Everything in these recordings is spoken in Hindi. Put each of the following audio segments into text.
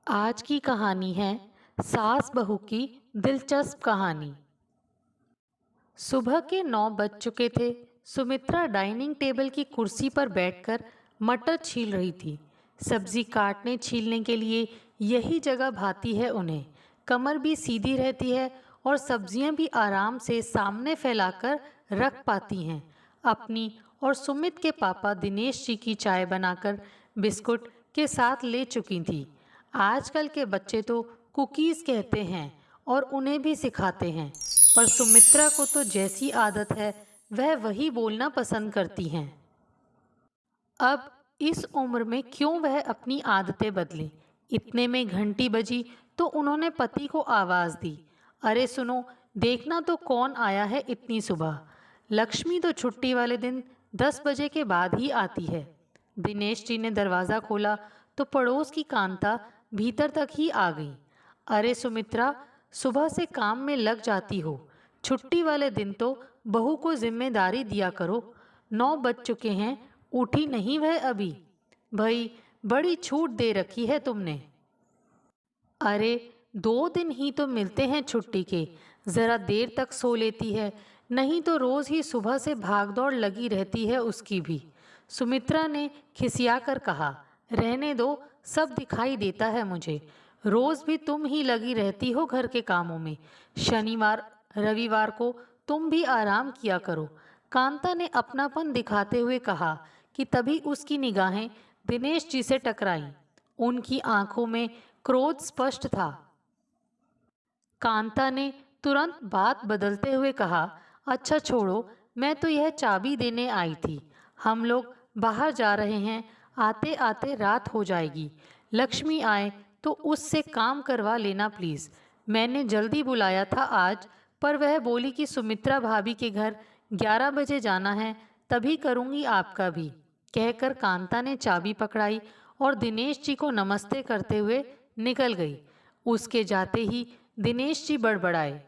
आज की कहानी है सास बहू की दिलचस्प कहानी। सुबह के 9 बज चुके थे। सुमित्रा डाइनिंग टेबल की कुर्सी पर बैठकर मटर छील रही थी। सब्जी काटने छीलने के लिए यही जगह भाती है उन्हें। कमर भी सीधी रहती है और सब्जियां भी आराम से सामने फैलाकर रख पाती हैं। अपनी और सुमित के पापा दिनेश जी की चाय बनाकर बिस्कुट के साथ ले चुकी थी। आजकल के बच्चे तो कुकीज़ कहते हैं और उन्हें भी सिखाते हैं, पर सुमित्रा को तो जैसी आदत है वह वही बोलना पसंद करती हैं। अब इस उम्र में क्यों वह अपनी आदतें बदले। इतने में घंटी बजी तो उन्होंने पति को आवाज़ दी, अरे सुनो, देखना तो कौन आया है इतनी सुबह। लक्ष्मी तो छुट्टी वाले दिन 10 बजे के बाद ही आती है। दिनेश जी ने दरवाज़ा खोला तो पड़ोस की कांता भीतर तक ही आ गई। अरे सुमित्रा, सुबह से काम में लग जाती हो। छुट्टी वाले दिन तो बहू को जिम्मेदारी दिया करो। 9 बज चुके हैं, उठी नहीं वह अभी। भाई, बड़ी छूट दे रखी है तुमने। अरे 2 दिन ही तो मिलते हैं छुट्टी के, ज़रा देर तक सो लेती है, नहीं तो रोज़ ही सुबह से भागदौड़ लगी रहती है उसकी भी। सुमित्रा ने खिसिया कर कहा, रहने दो, सब दिखाई देता है मुझे। रोज़ भी तुम ही लगी रहती हो घर के कामों में। शनिवार रविवार को तुम भी आराम किया करो। कांता ने अपनापन दिखाते हुए कहा कि तभी उसकी निगाहें दिनेश जी से टकराईं। उनकी आंखों में क्रोध स्पष्ट था। कांता ने तुरंत बात बदलते हुए कहा, अच्छा छोड़ो, मैं तो यह चाबी देने आई थी। हम लोग बाहर जा रहे हैं, आते आते रात हो जाएगी। लक्ष्मी आए तो उससे काम करवा लेना प्लीज़। मैंने जल्दी बुलाया था आज, पर वह बोली कि सुमित्रा भाभी के घर 11 बजे जाना है, तभी करूँगी आपका भी। कहकर कांता ने चाबी पकड़ाई और दिनेश जी को नमस्ते करते हुए निकल गई। उसके जाते ही दिनेश जी बड़बड़ाए,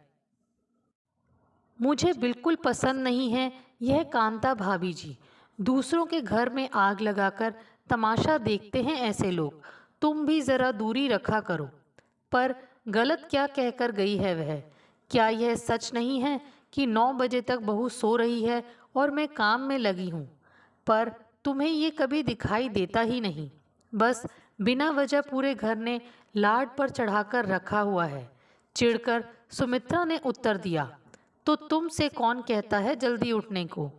मुझे बिल्कुल पसंद नहीं है यह कांता भाभी जी। दूसरों के घर में आग लगाकर तमाशा देखते हैं ऐसे लोग। तुम भी ज़रा दूरी रखा करो। पर गलत क्या कहकर गई है वह? क्या यह सच नहीं है कि 9 बजे तक बहू सो रही है और मैं काम में लगी हूँ? पर तुम्हें ये कभी दिखाई देता ही नहीं। बस बिना वजह पूरे घर ने लाड पर चढ़ाकर रखा हुआ है। चिढ़कर सुमित्रा ने उत्तर दिया, तो तुमसे कौन कहता है जल्दी उठने को?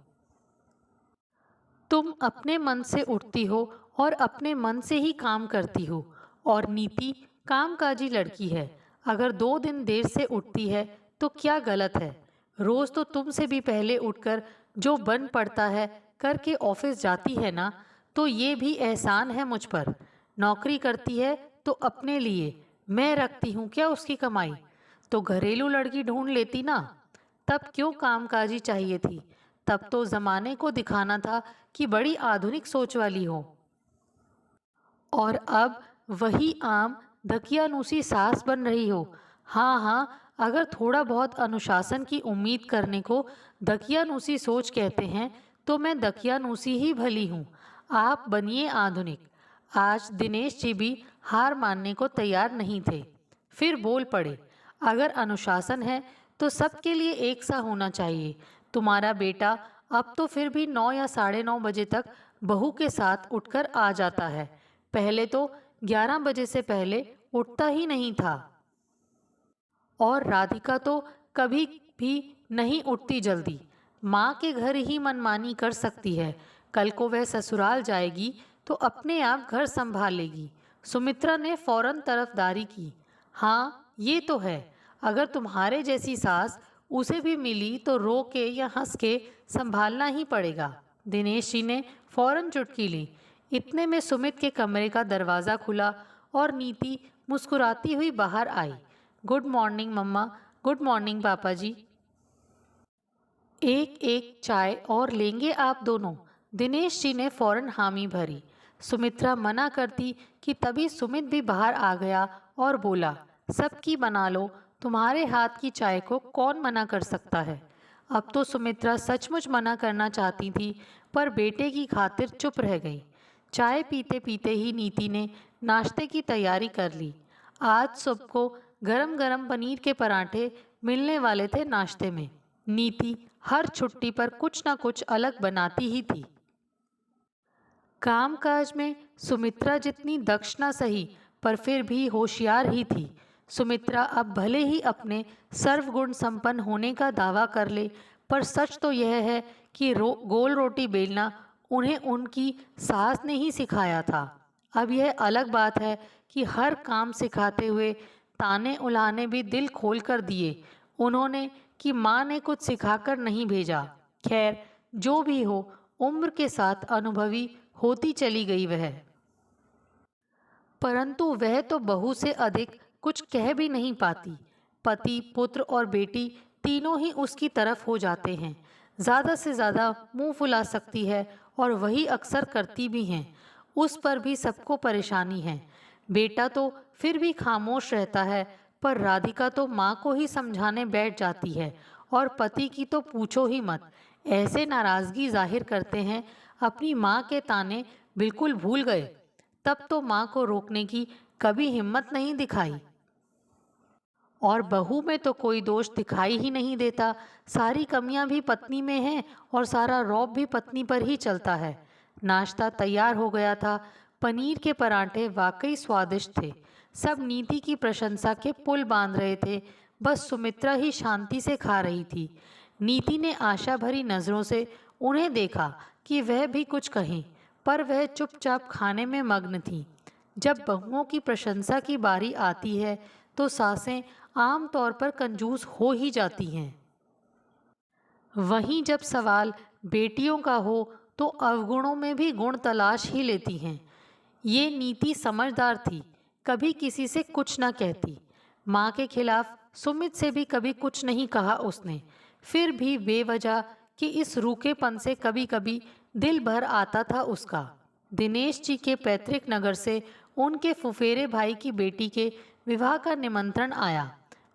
तुम अपने मन से उठती हो और अपने मन से ही काम करती हो। और नीति कामकाजी लड़की है। अगर 2 दिन देर से उठती है तो क्या गलत है? रोज तो तुमसे भी पहले उठकर जो बन पड़ता है करके ऑफिस जाती है ना, तो ये भी एहसान है मुझ पर। नौकरी करती है तो अपने लिए, मैं रखती हूँ क्या उसकी कमाई? तो घरेलू लड़की ढूंढ लेती ना। तब क्यों कामकाजी चाहिए थी? तब तो जमाने को दिखाना था कि बड़ी आधुनिक सोच वाली हो। और अब वही आम दकियानूसी सास बन रही हो। हाँ हाँ, अगर थोड़ा बहुत अनुशासन की उम्मीद करने को दकियानूसी सोच कहते हैं तो मैं दकियानूसी ही भली हूँ। आप बनिए आधुनिक। आज दिनेश जी भी हार मानने को तैयार नहीं थे। फिर बोल पड़े, अगर अनुशासन है तो सबके लिए एक सा होना चाहिए। तुम्हारा बेटा अब तो फिर भी 9 या 9:30 बजे तक बहू के साथ उठकर आ जाता है। पहले तो 11 बजे से पहले उठता ही नहीं था। और राधिका तो कभी भी नहीं उठती जल्दी। माँ के घर ही मनमानी कर सकती है। कल को वह ससुराल जाएगी तो अपने आप घर संभाल लेगी। सुमित्रा ने फौरन तरफदारी की। हाँ, ये तो है। अगर तुम्हारे जैसी सास उसे भी मिली तो रो के या हंस के संभालना ही पड़ेगा। दिनेश जी ने फौरन चुटकी ली। इतने में सुमित के कमरे का दरवाज़ा खुला और नीति मुस्कुराती हुई बाहर आई। गुड मॉर्निंग मम्मा। गुड मॉर्निंग पापा जी। एक एक चाय और लेंगे आप दोनों? दिनेश जी ने फौरन हामी भरी। सुमित्रा मना करती कि तभी सुमित भी बाहर आ गया और बोला, सबकी बना लो, तुम्हारे हाथ की चाय को कौन मना कर सकता है? अब तो सुमित्रा सचमुच मना करना चाहती थी, पर बेटे की खातिर चुप रह गई। चाय पीते पीते ही नीति ने नाश्ते की तैयारी कर ली। आज सबको गरम गरम पनीर के पराठे मिलने वाले थे नाश्ते में। नीति हर छुट्टी पर कुछ ना कुछ अलग बनाती ही थी। कामकाज में सुमित्रा जितनी दक्ष ना सही, पर फिर भी होशियार ही थी। सुमित्रा अब भले ही अपने सर्वगुण संपन्न होने का दावा कर ले, पर सच तो यह है कि गोल रोटी बेलना उन्हें उनकी सास ने ही सिखाया था। अब यह अलग बात है कि हर काम सिखाते हुए ताने उलाने भी दिल खोल कर दिए उन्होंने कि माँ ने कुछ सिखाकर नहीं भेजा। खैर, जो भी हो, उम्र के साथ अनुभवी होती चली गई वह। परंतु वह तो बहू से अधिक कुछ कह भी नहीं पाती। पति, पुत्र और बेटी तीनों ही उसकी तरफ हो जाते हैं। ज़्यादा से ज़्यादा मुंह फुला सकती है और वही अक्सर करती भी हैं। उस पर भी सबको परेशानी है। बेटा तो फिर भी खामोश रहता है, पर राधिका तो माँ को ही समझाने बैठ जाती है और पति की तो पूछो ही मत। ऐसे नाराज़गी जाहिर करते हैं अपनी माँ के ताने बिल्कुल भूल गए। तब तो माँ को रोकने की कभी हिम्मत नहीं दिखाई। और बहू में तो कोई दोष दिखाई ही नहीं देता। सारी कमियां भी पत्नी में हैं और सारा रौब भी पत्नी पर ही चलता है। नाश्ता तैयार हो गया था। पनीर के पराठे वाकई स्वादिष्ट थे। सब नीति की प्रशंसा के पुल बांध रहे थे। बस सुमित्रा ही शांति से खा रही थी। नीति ने आशा भरी नज़रों से उन्हें देखा कि वह भी कुछ कहें, पर वह चुपचाप खाने में मग्न थी। जब बहुओं की प्रशंसा की बारी आती है तो सासें आम तौर पर कंजूस हो ही जाती हैं। वहीं जब सवाल बेटियों का हो तो अवगुणों में भी गुण तलाश ही लेती हैं। ये नीति समझदार थी, कभी किसी से कुछ न कहती। माँ के खिलाफ सुमित से भी कभी कुछ नहीं कहा उसने। फिर भी बेवजह कि इस रूखेपन से कभी कभी दिल भर आता था उसका। दिनेश जी के पैतृक नगर से उनके फुफेरे भाई की बेटी के विवाह का निमंत्रण आया।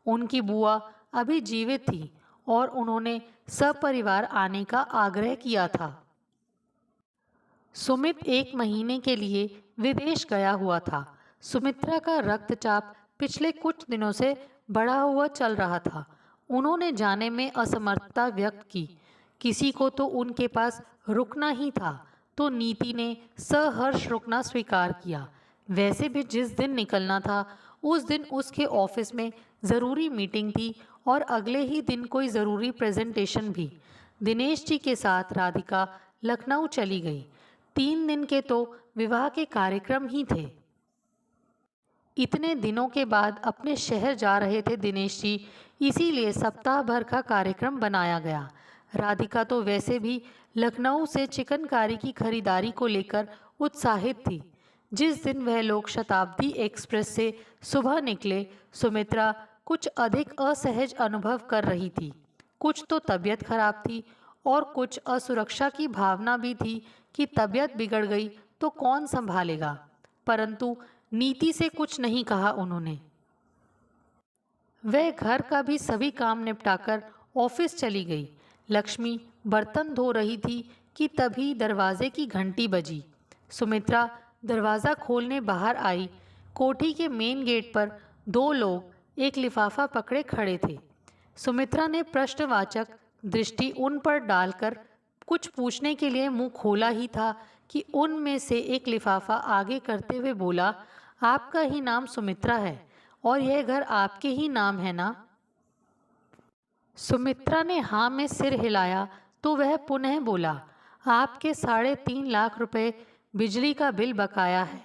उनकी बुआ अभी जीवित थी और उन्होंने सपरिवार आने का आग्रह किया था। सुमित 1 महीने के लिए विदेश गया हुआ था। सुमित्रा का रक्तचाप पिछले कुछ दिनों से बढ़ा हुआ चल रहा था। उन्होंने जाने में असमर्थता व्यक्त की। किसी को तो उनके पास रुकना ही था, तो नीति ने सहर्ष रुकना स्वीकार किया। वैसे भी जिस दिन निकलना था उस दिन उसके ऑफिस में ज़रूरी मीटिंग थी और अगले ही दिन कोई ज़रूरी प्रेजेंटेशन भी। दिनेश जी के साथ राधिका लखनऊ चली गई। 3 दिन के तो विवाह के कार्यक्रम ही थे। इतने दिनों के बाद अपने शहर जा रहे थे दिनेश जी, इसीलिए सप्ताह भर का कार्यक्रम बनाया गया। राधिका तो वैसे भी लखनऊ से चिकनकारी की खरीदारी को लेकर उत्साहित थी। जिस दिन वह लोग शताब्दी एक्सप्रेस से सुबह निकले, सुमित्रा कुछ अधिक असहज अनुभव कर रही थी। कुछ तो तबीयत खराब थी और कुछ असुरक्षा की भावना भी थी कि तबीयत बिगड़ गई तो कौन संभालेगा। परंतु नीति से कुछ नहीं कहा उन्होंने। वह घर का भी सभी काम निपटाकर ऑफिस चली गई। लक्ष्मी बर्तन धो रही थी कि तभी दरवाजे की घंटी बजी। सुमित्रा दरवाज़ा खोलने बाहर आई। कोठी के मेन गेट पर 2 लोग एक लिफाफा पकड़े खड़े थे। सुमित्रा ने प्रश्नवाचक दृष्टि उन पर डालकर कुछ पूछने के लिए मुंह खोला ही था कि उनमें से एक लिफाफा आगे करते हुए बोला, आपका ही नाम सुमित्रा है और यह घर आपके ही नाम है ना? सुमित्रा ने हाँ में सिर हिलाया तो वह पुनः बोला, आपके 3.5 लाख रुपए बिजली का बिल बकाया है।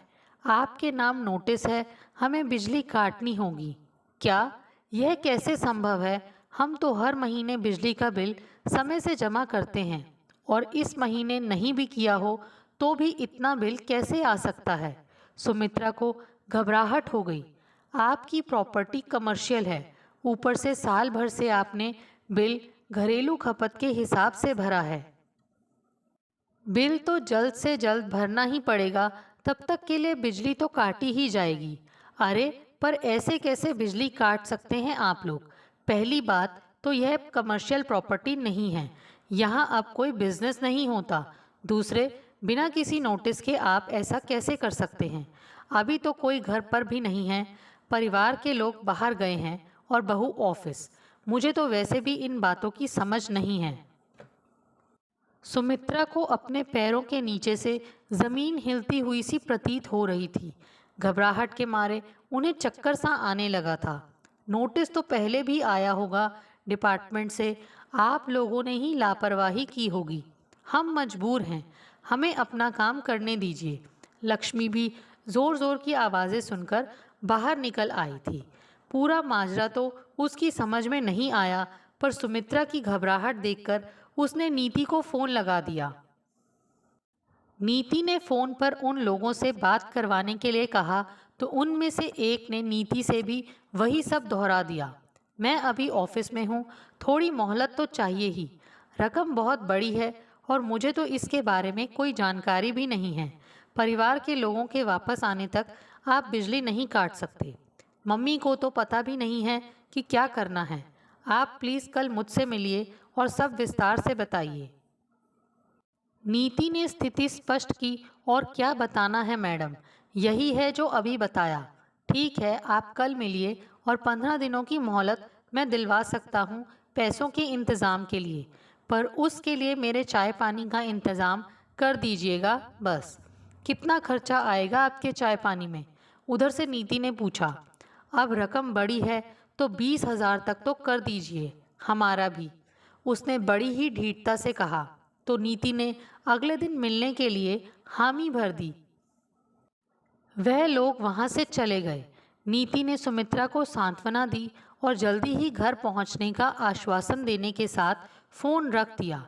आपके नाम नोटिस है, हमें बिजली काटनी होगी। क्या यह कैसे संभव है? हम तो हर महीने बिजली का बिल समय से जमा करते हैं और इस महीने नहीं भी किया हो तो भी इतना बिल कैसे आ सकता है? सुमित्रा को घबराहट हो गई। आपकी प्रॉपर्टी कमर्शियल है, ऊपर से साल भर से आपने बिल घरेलू खपत के हिसाब से भरा है। बिल तो जल्द से जल्द भरना ही पड़ेगा, तब तक के लिए बिजली तो काटी ही जाएगी। अरे पर ऐसे कैसे बिजली काट सकते हैं आप लोग? पहली बात तो यह कमर्शियल प्रॉपर्टी नहीं है, यहाँ अब कोई बिजनेस नहीं होता। दूसरे, बिना किसी नोटिस के आप ऐसा कैसे कर सकते हैं? अभी तो कोई घर पर भी नहीं है। परिवार के लोग बाहर गए हैं और बहू ऑफिस। मुझे तो वैसे भी इन बातों की समझ नहीं है। सुमित्रा को अपने पैरों के नीचे से जमीन हिलती हुई सी प्रतीत हो रही थी। घबराहट के मारे उन्हें चक्कर सा आने लगा था। नोटिस तो पहले भी आया होगा डिपार्टमेंट से, आप लोगों ने ही लापरवाही की होगी। हम मजबूर हैं, हमें अपना काम करने दीजिए। लक्ष्मी भी जोर जोर की आवाज़ें सुनकर बाहर निकल आई थी। पूरा माजरा तो उसकी समझ में नहीं आया, पर सुमित्रा की घबराहट देखकर उसने नीति को फ़ोन लगा दिया। नीति ने फ़ोन पर उन लोगों से बात करवाने के लिए कहा तो उनमें से एक ने नीति से भी वही सब दोहरा दिया। मैं अभी ऑफिस में हूँ, थोड़ी मोहलत तो चाहिए ही। रकम बहुत बड़ी है और मुझे तो इसके बारे में कोई जानकारी भी नहीं है। परिवार के लोगों के वापस आने तक आप बिजली नहीं काट सकते। मम्मी को तो पता भी नहीं है कि क्या करना है। आप प्लीज़ कल मुझसे मिलिए और सब विस्तार से बताइए। नीति ने स्थिति स्पष्ट की। और क्या बताना है मैडम, यही है जो अभी बताया। ठीक है, आप कल मिलिए और 15 दिनों की मोहलत मैं दिलवा सकता हूँ पैसों के इंतज़ाम के लिए, पर उसके लिए मेरे चाय पानी का इंतज़ाम कर दीजिएगा बस। कितना खर्चा आएगा आपके चाय पानी में? उधर से नीति ने पूछा। अब रकम बड़ी है तो 20,000 तक तो कर दीजिए, हमारा भी, उसने बड़ी ही ढीठता से कहा। तो नीति ने अगले दिन मिलने के लिए हामी भर दी। वह लोग वहां से चले गए। नीति ने सुमित्रा को सांत्वना दी और जल्दी ही घर पहुंचने का आश्वासन देने के साथ फोन रख दिया।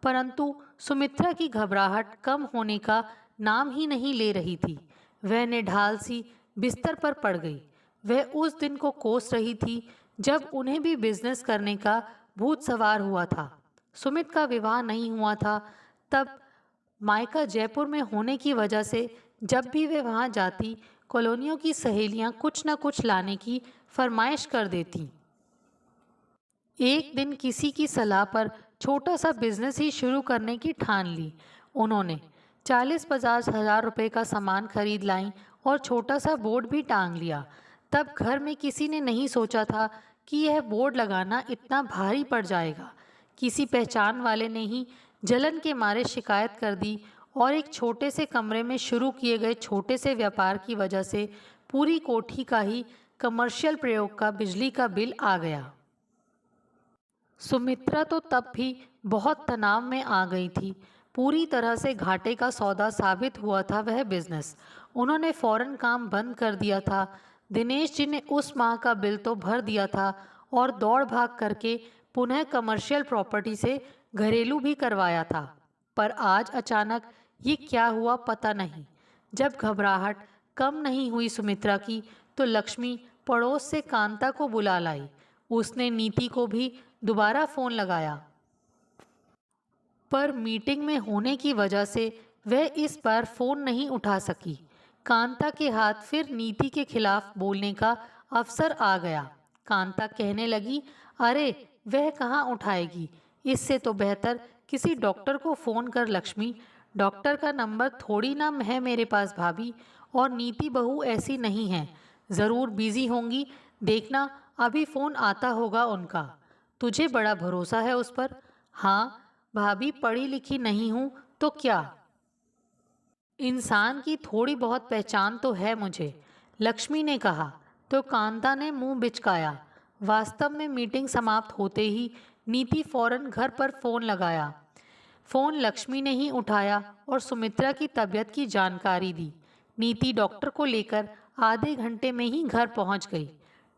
परंतु सुमित्रा की घबराहट कम होने का नाम ही नहीं ले रही थी। वह निढाल सी बिस्तर पर पड़ गई। वह उस दिन को कोस रही थी जब उन्हें भी बिजनेस करने का भूत सवार हुआ था। सुमित का विवाह नहीं हुआ था तब मायका जयपुर में होने की वजह से जब भी वे वहां जाती, कॉलोनियों की सहेलियां कुछ न कुछ लाने की फरमाइश कर देती। एक दिन किसी की सलाह पर छोटा सा बिजनेस ही शुरू करने की ठान ली। उन्होंने 40-50 हजार रुपए का सामान खरीद लाई और छोटा सा बोर्ड भी टांग लिया। तब घर में किसी ने नहीं सोचा था कि यह बोर्ड लगाना इतना भारी पड़ जाएगा। किसी पहचान वाले ने ही जलन के मारे शिकायत कर दी और एक छोटे से कमरे में शुरू किए गए छोटे से व्यापार की वजह से पूरी कोठी का ही कमर्शियल प्रयोग का बिजली का बिल आ गया। सुमित्रा तो तब भी बहुत तनाव में आ गई थी। पूरी तरह से घाटे का सौदा साबित हुआ था वह बिजनेस। उन्होंने फौरन काम बंद कर दिया था। दिनेश जी ने उस माह का बिल तो भर दिया था और दौड़ भाग करके पुनः कमर्शियल प्रॉपर्टी से घरेलू भी करवाया था। पर आज अचानक ये क्या हुआ पता नहीं। जब घबराहट कम नहीं हुई सुमित्रा की तो लक्ष्मी पड़ोस से कांता को बुला लाई। उसने नीति को भी दोबारा फोन लगाया, पर मीटिंग में होने की वजह से वह इस बार फोन नहीं उठा सकी। कांता के हाथ फिर नीति के खिलाफ बोलने का अवसर आ गया। कांता कहने लगी, अरे वह कहाँ उठाएगी, इससे तो बेहतर किसी डॉक्टर को फ़ोन कर लक्ष्मी। डॉक्टर का नंबर थोड़ी ना है मेरे पास भाभी, और नीति बहू ऐसी नहीं है, ज़रूर बिजी होंगी, देखना अभी फ़ोन आता होगा उनका। तुझे बड़ा भरोसा है उस पर? हाँ भाभी, पढ़ी लिखी नहीं हूँ तो क्या, इंसान की थोड़ी बहुत पहचान तो है मुझे, लक्ष्मी ने कहा। तो कांता ने मुंह बिचकाया। वास्तव में मीटिंग समाप्त होते ही नीति फौरन घर पर फ़ोन लगाया। फ़ोन लक्ष्मी ने ही उठाया और सुमित्रा की तबीयत की जानकारी दी। नीति डॉक्टर को लेकर आधे घंटे में ही घर पहुंच गई।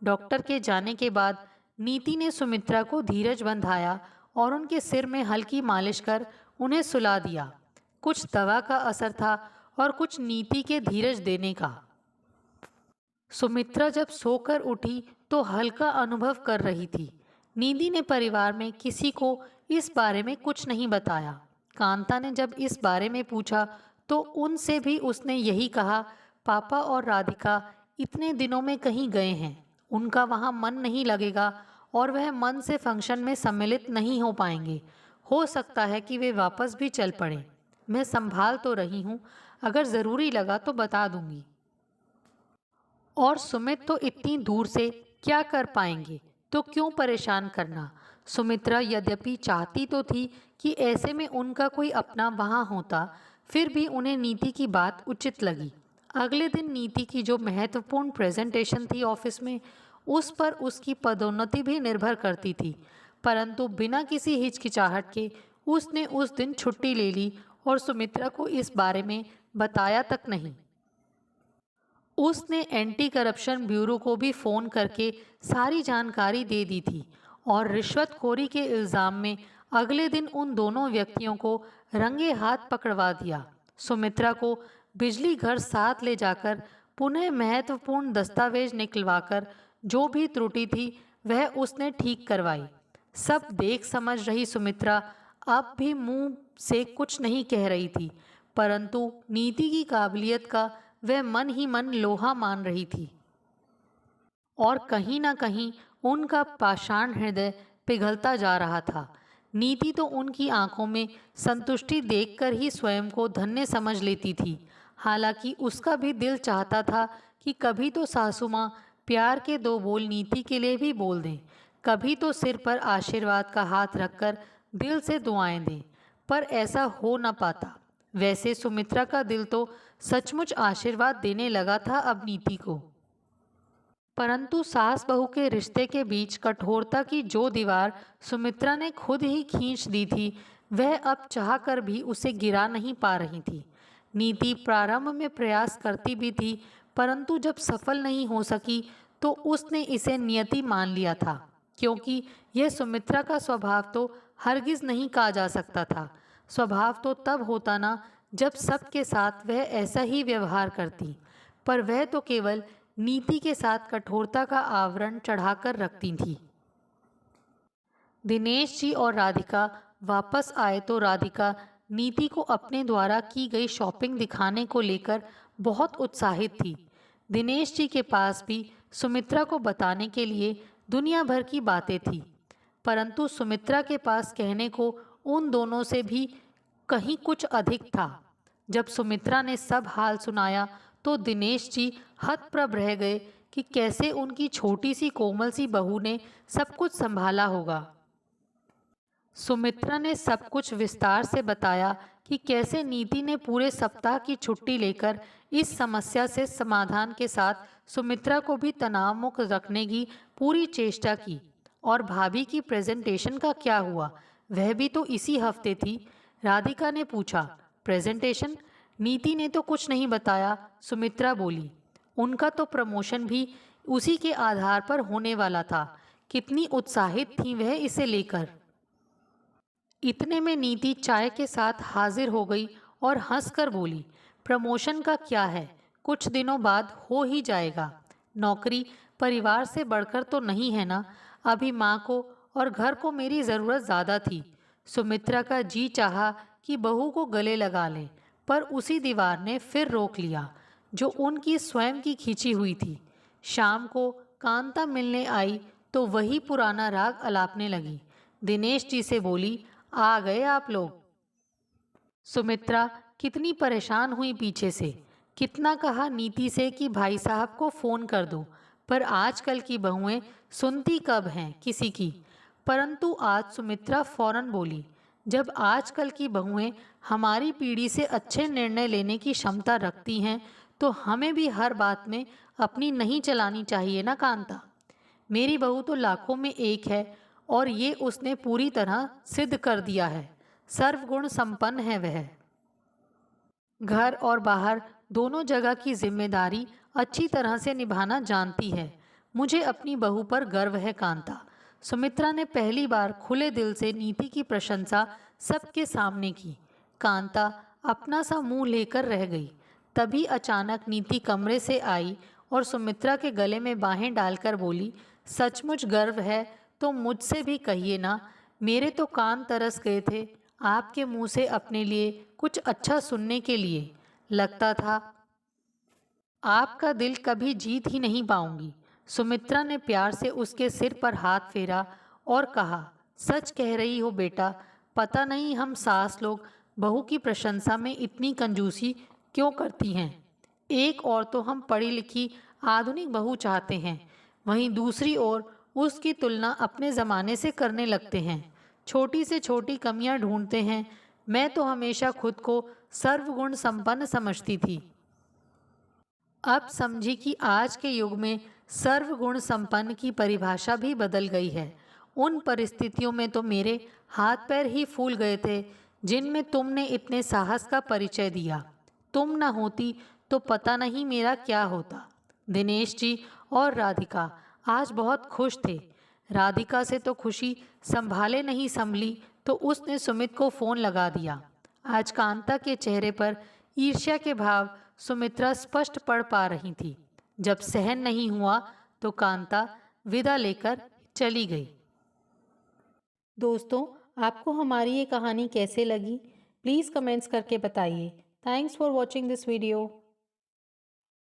डॉक्टर के जाने के बाद नीति ने सुमित्रा को धीरज बंधाया और उनके सिर में हल्की मालिश कर उन्हें सुला दिया। कुछ दवा का असर था और कुछ नीति के धीरज देने का। सुमित्रा जब सोकर उठी तो हल्का अनुभव कर रही थी। नीति ने परिवार में किसी को इस बारे में कुछ नहीं बताया। कांता ने जब इस बारे में पूछा तो उनसे भी उसने यही कहा, पापा और राधिका इतने दिनों में कहीं गए हैं, उनका वहाँ मन नहीं लगेगा और वह मन से फंक्शन में सम्मिलित नहीं हो पाएंगे। हो सकता है कि वे वापस भी चल पड़ें। मैं संभाल तो रही हूँ, अगर ज़रूरी लगा तो बता दूंगी। और सुमित तो इतनी दूर से क्या कर पाएंगे, तो क्यों परेशान करना। सुमित्रा यद्यपि चाहती तो थी कि ऐसे में उनका कोई अपना वहाँ होता, फिर भी उन्हें नीति की बात उचित लगी। अगले दिन नीति की जो महत्वपूर्ण प्रेजेंटेशन थी ऑफिस में, उस पर उसकी पदोन्नति भी निर्भर करती थी, परंतु बिना किसी हिचकिचाहट के उसने उस दिन छुट्टी ले ली और सुमित्रा को इस बारे में बताया तक नहीं। उसने एंटी करप्शन ब्यूरो को भी फ़ोन करके सारी जानकारी दे दी थी और रिश्वतखोरी के इल्ज़ाम में अगले दिन उन दोनों व्यक्तियों को रंगे हाथ पकड़वा दिया। सुमित्रा को बिजली घर साथ ले जाकर पुनः महत्वपूर्ण दस्तावेज निकलवाकर जो भी त्रुटि थी वह उसने ठीक करवाई। सब देख समझ रही सुमित्रा अब भी मुंह से कुछ नहीं कह रही थी, परंतु नीति की काबिलियत का वह मन ही मन लोहा मान रही थी और कहीं ना कहीं उनका पाषाण हृदय पिघलता जा रहा था। नीति तो उनकी आंखों में संतुष्टि देखकर ही स्वयं को धन्य समझ लेती थी। हालांकि उसका भी दिल चाहता था कि कभी तो सासू माँ प्यार के दो बोल नीति के लिए भी बोल दें, कभी तो सिर पर आशीर्वाद का हाथ रखकर दिल से दुआएं दें, पर ऐसा हो न पाता। वैसे सुमित्रा का दिल तो सचमुच आशीर्वाद देने लगा था अब नीति को, परंतु सास बहू के रिश्ते के बीच कठोरता की जो दीवार सुमित्रा ने खुद ही खींच दी थी, वह अब चाहकर भी उसे गिरा नहीं पा रही थी। नीति प्रारंभ में प्रयास करती भी थी, परंतु जब सफल नहीं हो सकी तो उसने इसे नियति मान लिया था, क्योंकि यह सुमित्रा का स्वभाव तो हरगिज नहीं कहा जा सकता था। स्वभाव तो तब होता ना जब सबके साथ वह ऐसा ही व्यवहार करती, पर वह तो केवल नीति के साथ कठोरता का आवरण चढ़ाकर रखती थी। दिनेश जी और राधिका वापस आए तो राधिका नीति को अपने द्वारा की गई शॉपिंग दिखाने को लेकर बहुत उत्साहित थी। दिनेश जी के पास भी सुमित्रा को बताने के लिए दुनिया भर की बातें थी, परंतु सुमित्रा के पास कहने को उन दोनों से भी कहीं कुछ अधिक था। जब सुमित्रा ने सब हाल सुनाया तो दिनेश जी हतप्रभ रह गए कि कैसे उनकी छोटी सी कोमल सी बहू ने सब कुछ संभाला होगा। सुमित्रा ने सब कुछ विस्तार से बताया कि कैसे नीति ने पूरे सप्ताह की छुट्टी लेकर इस समस्या से समाधान के साथ सुमित्रा को भी तनाव मुक्त रखने की पूरी चेष्टा की। और भाभी की प्रेजेंटेशन का क्या हुआ, वह भी तो इसी हफ्ते थी। राधिका ने पूछा। प्रेजेंटेशन? नीति ने तो कुछ नहीं बताया, सुमित्रा बोली। उनका तो प्रमोशन भी उसी के आधार पर होने वाला था। कितनी उत्साहित थी वह इसे लेकर। इतने में नीति चाय के साथ हाजिर हो गई और हंसकर बोली, प्रमोशन का क्या है, कुछ दिनों बाद हो ही जाएगा। नौकरी परिवार से बढ़कर तो नहीं है ना। अभी माँ को और घर को मेरी ज़रूरत ज़्यादा थी। सुमित्रा का जी चाहा कि बहू को गले लगा लें, पर उसी दीवार ने फिर रोक लिया जो उनकी स्वयं की खींची हुई थी। शाम को कांता मिलने आई तो वही पुराना राग अलापने लगी। दिनेश जी से बोली, आ गए आप लोग। सुमित्रा कितनी परेशान हुई पीछे से। कितना कहा नीति से कि भाई साहब को फ़ोन कर दो, पर आजकल की बहुएं सुनती कब हैं किसी की। परंतु आज सुमित्रा फौरन बोली, जब आजकल की बहुएं हमारी पीढ़ी से अच्छे निर्णय लेने की क्षमता रखती हैं तो हमें भी हर बात में अपनी नहीं चलानी चाहिए ना कांता। मेरी बहू तो लाखों में एक है और ये उसने पूरी तरह सिद्ध कर दिया है। सर्वगुण संपन्न है वह। घर और बाहर दोनों जगह की जिम्मेदारी अच्छी तरह से निभाना जानती है। मुझे अपनी बहू पर गर्व है कांता। सुमित्रा ने पहली बार खुले दिल से नीति की प्रशंसा सबके सामने की। कांता अपना सा मुंह लेकर रह गई। तभी अचानक नीति कमरे से आई और सुमित्रा के गले में बाहें डालकर बोली, सचमुच गर्व है तो मुझसे भी कहिए ना। मेरे तो कान तरस गए थे आपके मुंह से अपने लिए कुछ अच्छा सुनने के लिए। लगता था आपका दिल कभी जीत ही नहीं पाऊंगी। सुमित्रा ने प्यार से उसके सिर पर हाथ फेरा और कहा, सच कह रही हो बेटा। पता नहीं हम सास लोग बहू की प्रशंसा में इतनी कंजूसी क्यों करती हैं। एक और तो हम पढ़ी लिखी आधुनिक बहू चाहते हैं, वहीं दूसरी ओर उसकी तुलना अपने ज़माने से करने लगते हैं। छोटी से छोटी कमियां ढूंढते हैं। मैं तो हमेशा खुद को सर्वगुण संपन्न समझती थी। अब समझी कि आज के युग में सर्वगुण संपन्न की परिभाषा भी बदल गई है। उन परिस्थितियों में तो मेरे हाथ पैर ही फूल गए थे जिनमें तुमने इतने साहस का परिचय दिया। तुम न होती तो पता नहीं मेरा क्या होता। दिनेश जी और राधिका आज बहुत खुश थे। राधिका से तो खुशी संभाले नहीं संभली तो उसने सुमित को फोन लगा दिया। आज कांता के चेहरे पर ईर्ष्या के भाव सुमित्रा स्पष्ट पढ़ पा रही थी। जब सहन नहीं हुआ तो कांता विदा लेकर चली गई। दोस्तों, आपको हमारी ये कहानी कैसे लगी? प्लीज़ कमेंट्स करके बताइए। Thanks for watching this video.